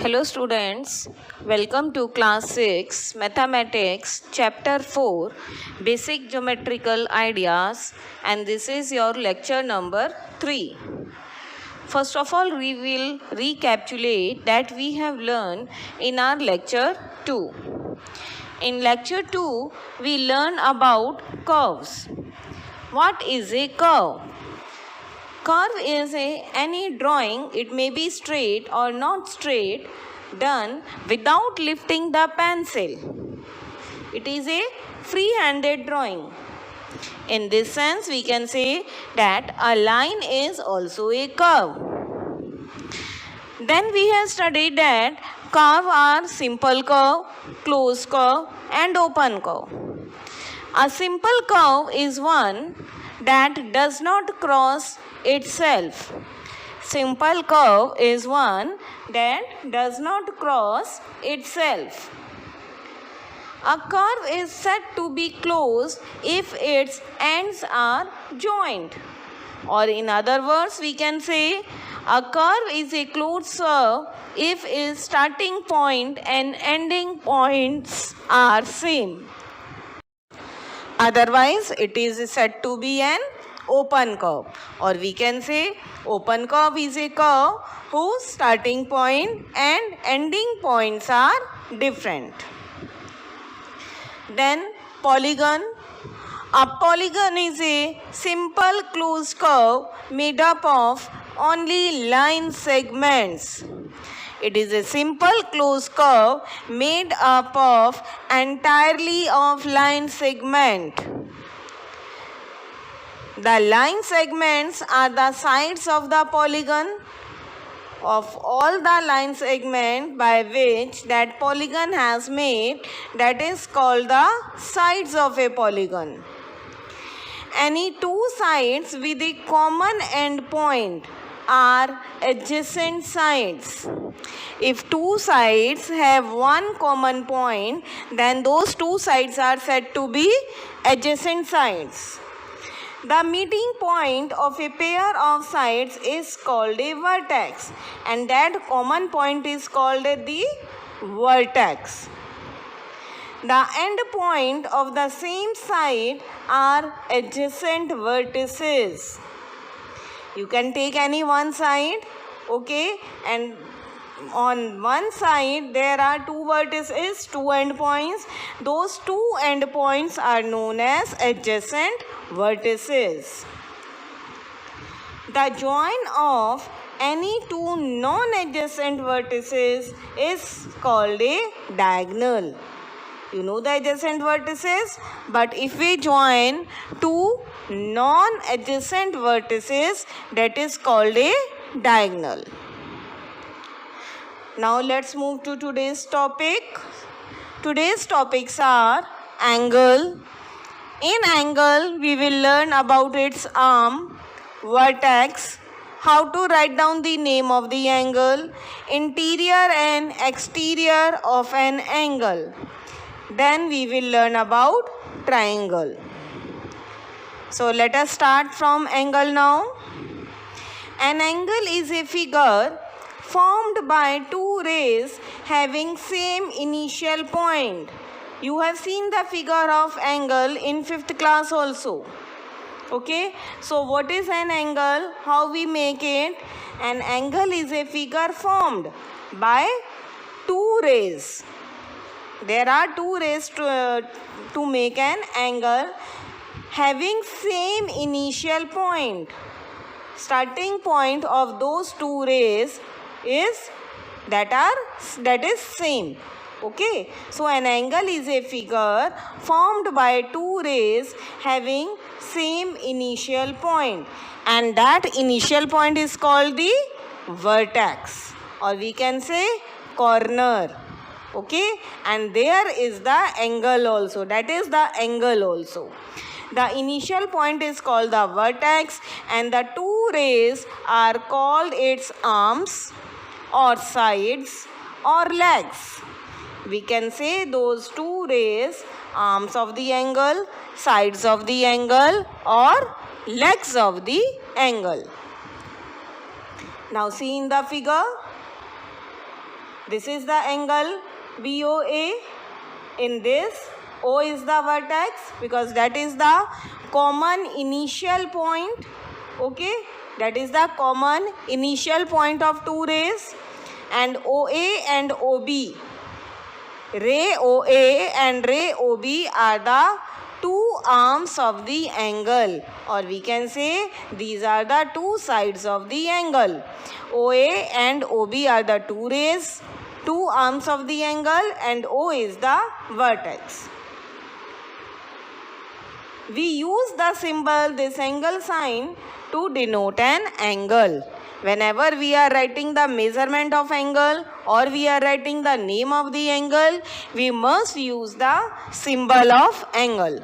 Hello students, welcome to class 6 Mathematics chapter 4 Basic Geometrical Ideas, and this is your lecture number 3. First of all, we will recapitulate that we have learned in our lecture 2. In lecture 2, we learn about curves. What is a curve? Curve is any drawing, it may be straight or not straight, done without lifting the pencil. It is a free-handed drawing. In this sense, we can say that a line is also a curve. Then we have studied that curve are simple curve, closed curve and open curve. A simple curve is one that does not cross itself. Simple curve is one that does not cross itself. A curve is said to be closed if its ends are joined. Or in other words, we can say a curve is a closed curve if its starting point and ending points are same. Otherwise, it is said to be an open curve, or we can say open curve is a curve whose starting point and ending points are different. Then polygon. A polygon is a simple closed curve made up of only line segments. It is a simple closed curve made up of entirely of line segment. The line segments are the sides of the polygon. Of all the line segments by which that polygon has made, that is called the sides of a polygon. Any two sides with a common end point are adjacent sides. If two sides have one common point, then those two sides are said to be adjacent sides. The meeting point of a pair of sides is called a vertex, and that common point is called the vertex. The end point of the same side are adjacent vertices. You can take any one side, okay, and on one side there are two vertices, two endpoints. Those two endpoints are known as adjacent vertices. The join of any two non-adjacent vertices is called a diagonal. You know the adjacent vertices, but if we join two non-adjacent vertices, that is called a diagonal. Now let's move to today's topic. Today's topics are angle. In angle, we will learn about its arm, vertex, how to write down the name of the angle, interior and exterior of an angle. Then we will learn about triangle. So let us start from angle now. An angle is a figure formed by two rays having same initial point. You have seen the figure of angle in 5th class also. Okay, so what is an angle? How we make it? An angle is a figure formed by two rays. There are two rays to make an angle having same initial point. Starting point of those two rays is that is same. Okay, so an angle is a figure formed by two rays having same initial point, and that initial point is called the vertex, or we can say corner. Okay, and there is the angle also, that is the angle also. The initial point is called the vertex, and the two rays are called its arms or sides or legs. We can say those two rays, arms of the angle, sides of the angle, or legs of the angle. Now see in the figure. This is the angle BOA. In this, O is the vertex because that is the common initial point. Okay, that is the common initial point of two rays. And OA and OB, ray OA and ray OB are the two arms of the angle, or we can say these are the two sides of the angle. OA and OB are the two rays, two arms of the angle, and O is the vertex. We use the symbol, this angle sign, to denote an angle. Whenever we are writing the measurement of angle or we are writing the name of the angle, we must use the symbol of angle.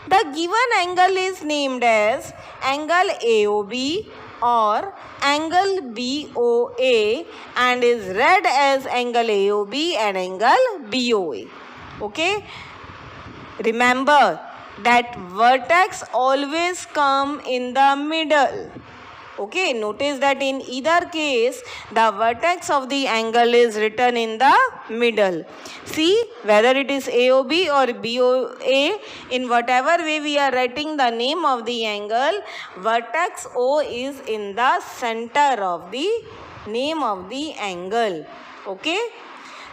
The given angle is named as angle AOB or angle BOA and is read as angle AOB and angle BOA. Okay? Remember that vertex always come in the middle. Okay, notice that in either case, the vertex of the angle is written in the middle. See, whether it is AOB or BOA, in whatever way we are writing the name of the angle, vertex O is in the center of the name of the angle. Okay.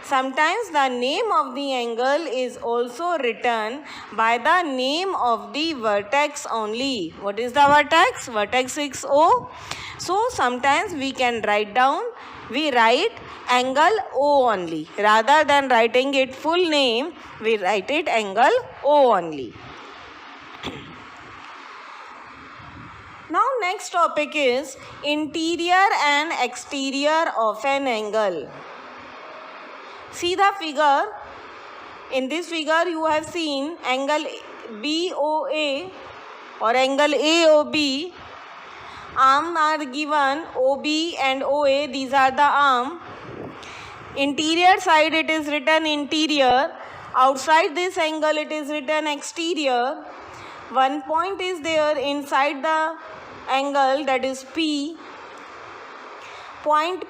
Sometimes the name of the angle is also written by the name of the vertex only. What is the vertex? Vertex is O. So sometimes we can write down, we write angle O only. Rather than writing it full name, we write it angle O only. Now next topic is interior and exterior of an angle. See the figure. In this figure you have seen angle BOA or angle AOB. Arms are given OB and OA. These are the arm. Interior side it is written interior. Outside this angle it is written exterior. One point is there inside the angle, that is P. Point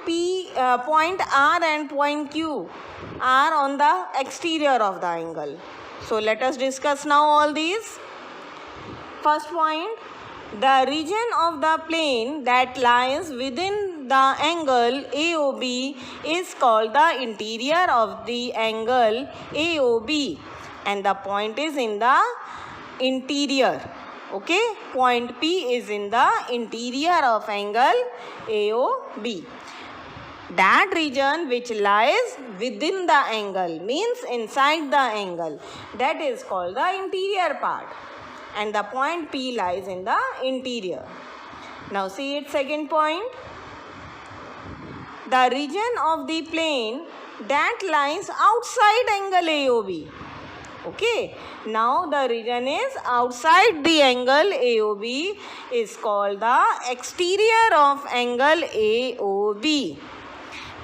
R and point Q are on the exterior of the angle. So let us discuss now all these. First point, the region of the plane that lies within the angle AOB is called the interior of the angle AOB, and the point is in the interior. Okay, point P is in the interior of angle AOB. That region which lies within the angle, means inside the angle, that is called the interior part, and the point P lies in the interior. Now see its second point. The region of the plane that lies outside angle AOB. Okay, now the region is outside the angle AOB is called the exterior of angle AOB,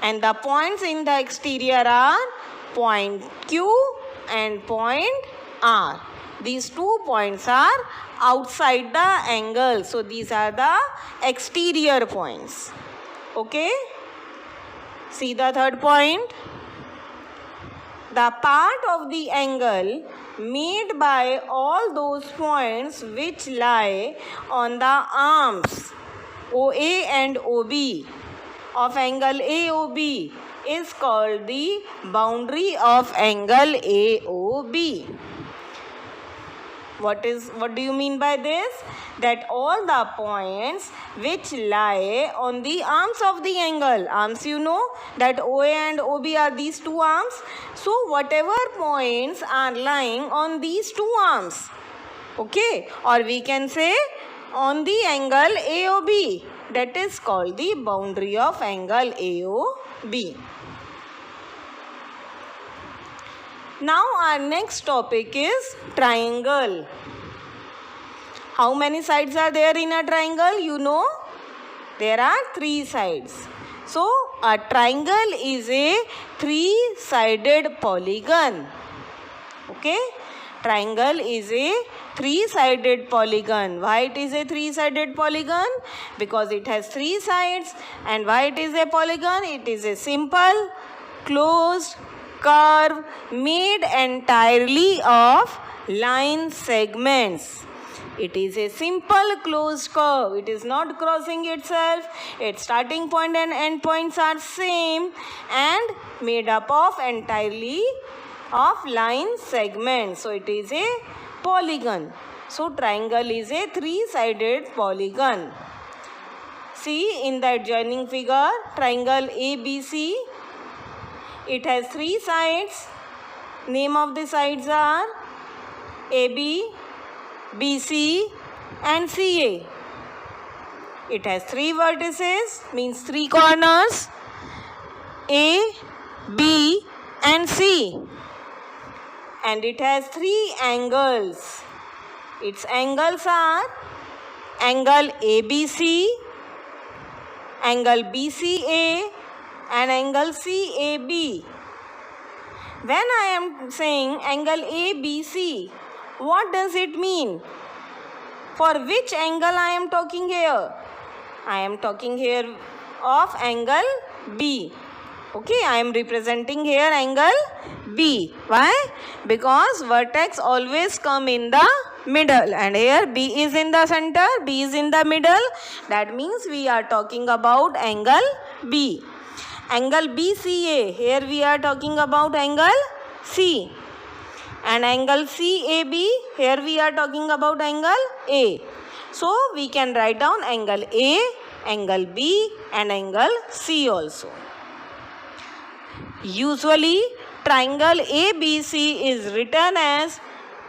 and the points in the exterior are point Q and point R. These 2 points are outside the angle, so these are the exterior points. Okay, see the third point. The part of the angle made by all those points which lie on the arms OA and OB of angle AOB is called the boundary of angle AOB. What do you mean by this? That all the points which lie on the arms of the angle, arms you know that OA and OB are these 2 arms. So whatever points are lying on these 2 arms, okay, or we can say on the angle AOB, that is called the boundary of angle AOB. Now our next topic is triangle. How many sides are there in a triangle? You know, there are 3 sides. So a triangle is a 3-sided polygon. Okay. Triangle is a three-sided polygon. Why it is a three-sided polygon? Because it has three sides. And why it is a polygon? It is a simple closed curve made entirely of line segments. It is a simple closed curve. It is not crossing itself. Its starting point and end points are same and made up of entirely of line segments. So it is a polygon. So triangle is a three-sided polygon. See in the adjoining figure, triangle ABC. It has three sides. Name of the sides are AB, BC and CA. It has three vertices, means three corners, A, B and C. And it has three angles. Its angles are angle ABC, angle BCA and angle CAB. When I am saying angle ABC, what does it mean? For which angle I am talking here? I am talking here of angle B. Okay, I am representing here angle B. Why? Because vertex always come in the middle and here B is in the center, B is in the middle. That means we are talking about angle B. Angle BCA, here we are talking about angle C. And angle CAB, here we are talking about angle A. So we can write down angle A, angle B and angle C also. Usually triangle ABC is written as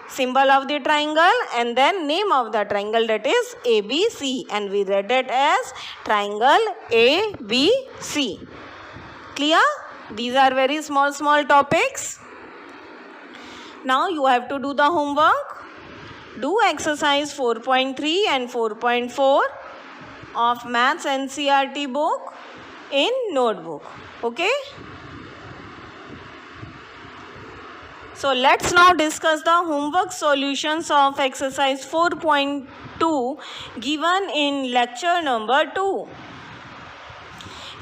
symbol of the triangle and then name of the triangle, that is ABC, and we read it as triangle ABC. Clear? These are very small topics. Now you have to do the homework. Do exercise 4.3 and 4.4 of Maths NCERT book in notebook. Okay? So let's now discuss the homework solutions of exercise 4.2 given in lecture number 2.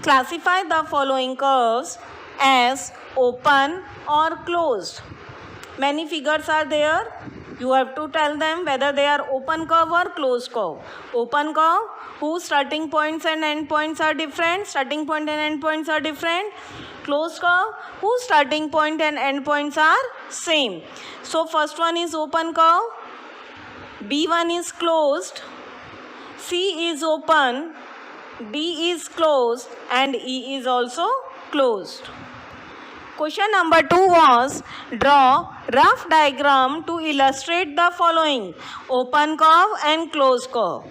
Classify the following curves as open or closed. Many figures are there. You have to tell them whether they are open curve or closed curve. Open curve, whose starting points and end points are different. Starting point and end points are different. Closed curve, whose starting point and end points are same. So first one is open curve. B1 is closed. C is open. D is closed and E is also closed. Question number 2 was draw rough diagram to illustrate the following: open curve and closed curve.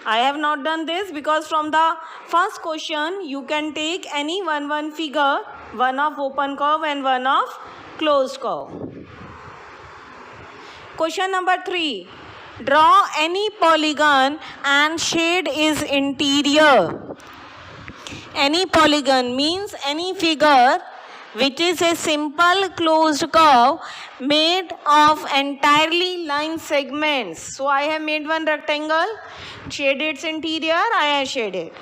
I have not done this because from the first question you can take any one figure, one of open curve and one of closed curve. Question number 3. Draw any polygon and shade its interior. Any polygon means any figure which is a simple closed curve made of entirely line segments. So I have made one rectangle, shade its interior, I have shaded.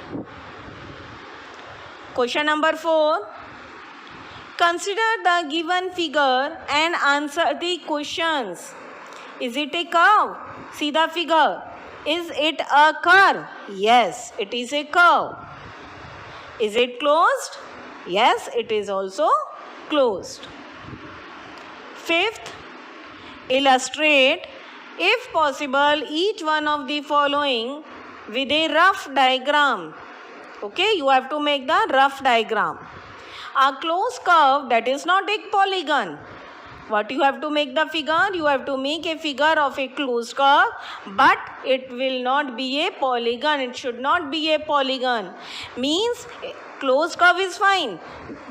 Question number 4. Consider the given figure and answer the questions. Is it a curve? See the figure. Is it a curve? Yes, it is a curve. Is it closed? Yes, it is also closed. 5th, illustrate, if possible, each one of the following with a rough diagram. Okay, you have to make the rough diagram. A closed curve, that is not a polygon. What you have to make the figure? You have to make a figure of a closed curve, but it will not be a polygon. It should not be a polygon. Means closed curve is fine,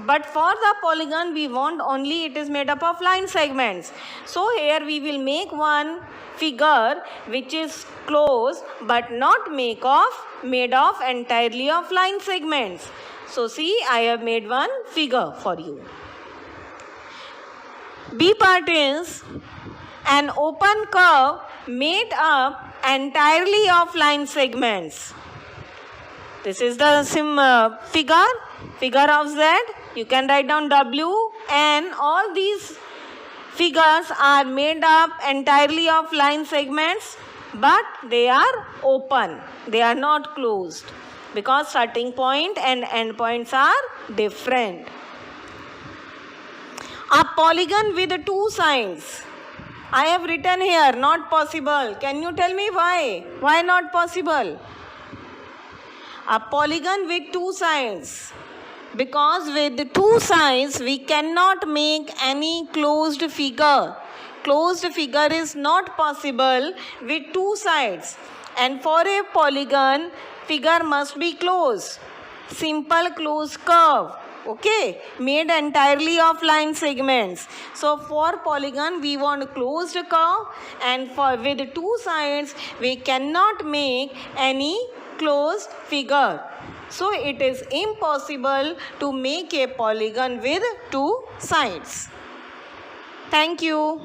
but for the polygon we want only it is made up of line segments. So here we will make one figure which is closed but not made of entirely of line segments. So see, I have made one figure for you. B part is an open curve made up entirely of line segments. This is the figure of Z. You can write down W, and all these figures are made up entirely of line segments, but they are open. They are not closed because starting point and end points are different. A polygon with two sides. I have written here, not possible. Can you tell me why? Why not possible? A polygon with two sides. Because with two sides, we cannot make any closed figure. Closed figure is not possible with two sides. And for a polygon, figure must be closed. Simple closed curve. Okay, made entirely of line segments. So for polygon, we want closed curve, and with two sides, we cannot make any closed figure. So it is impossible to make a polygon with two sides. Thank you.